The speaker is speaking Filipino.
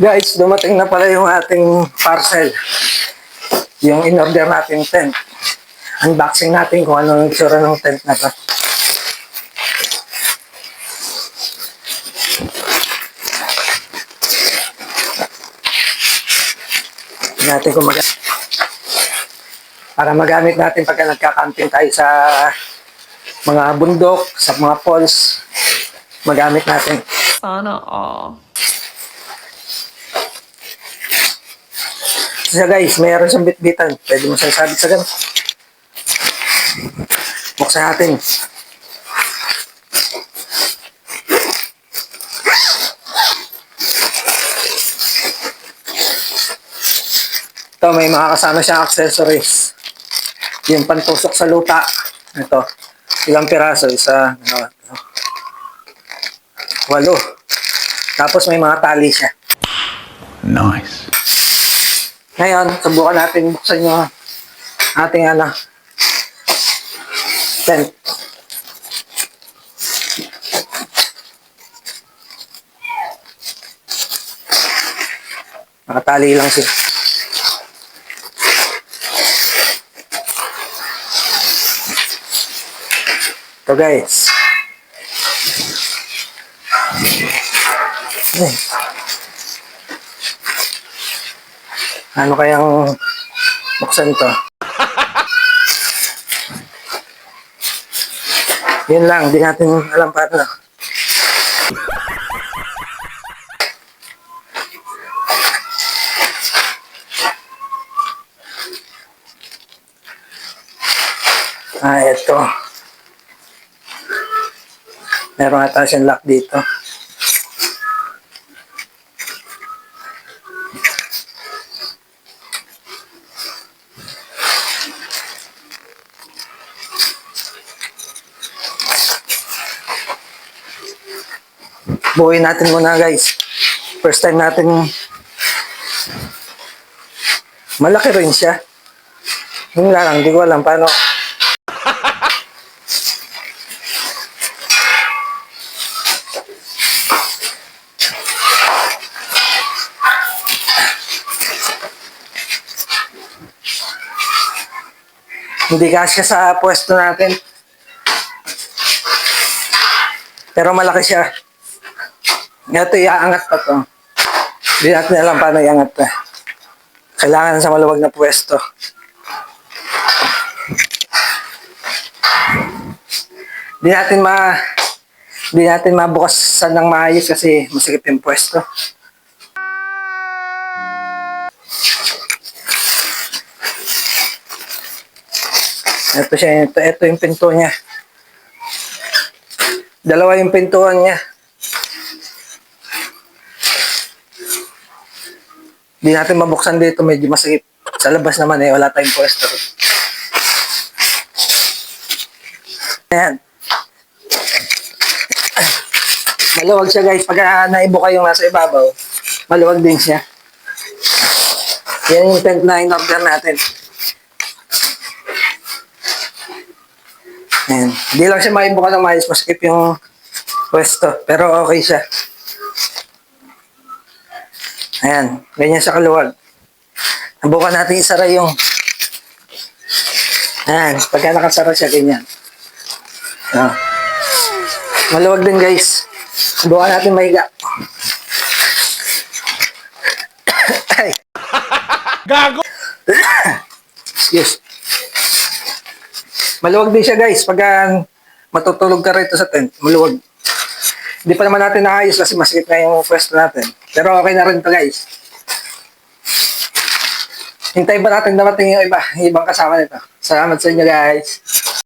Guys, dumating na pala yung ating parcel. Yung in-order natin tent. Unboxing natin kung ano yung itsura ng tent na to. Natin kung para magamit natin pagka nagka-camping tayo sa mga bundok, sa mga falls. Magamit natin. Sana all. So guys, mayroon siyang bitbitan. Pwede mo siyang sabit sa ganun. Buksan natin. Ito, may mga kasama siyang accessories. Yung pantusok sa lupa. Ito. Ilang piraso? Isa, 8. Tapos may mga tali siya. Nice. Ngayon, subukan natin buksan yung ating tent. Nakatali lang siya. Ito guys. Ano kayang buksan to? Yun lang, di natin alam paano. Ito. Meron ata siyang lock dito. Buuin natin muna guys. First time natin. Malaki rin siya. Yun lang, hindi ko alam paano. Hindi kasya sa pwesto natin. Pero malaki siya. Ito, iaangat pa to. Hindi natin alam paano iangat to. Kailangan sa maluwag na pwesto. Hindi natin mabukasan ng maayos kasi masikip yung pwesto. Ito siya, ito yung pinto niya. Dalawa yung pintuan niya. Hindi natin mabuksan dito, medyo masikip. Sa labas naman wala tayong pwesto. Ayan. Maluwag siya guys, pag naibuka yung nasa ibabaw, maluwag din siya. Yan yung tent na in-order natin. Ayan. Hindi lang siya maibuka ng maayos, masikip yung pwesto. Pero okay siya. Ayan, ganyan siya kaluwag. Nabukan natin isara yung... Ayan, pagka nakasara siya, ganyan. So, maluwag din guys. Nabukan natin mahiga. Ay! Gago! Excuse. Maluwag din siya guys. Pagka matutulog ka rito sa tent, maluwag. Hindi pa naman natin naayos kasi masikip na yung pwesto natin. Pero okay na rin to guys. Hintayin pa natin dumating yung ibang kasama nito. Salamat sa inyo guys.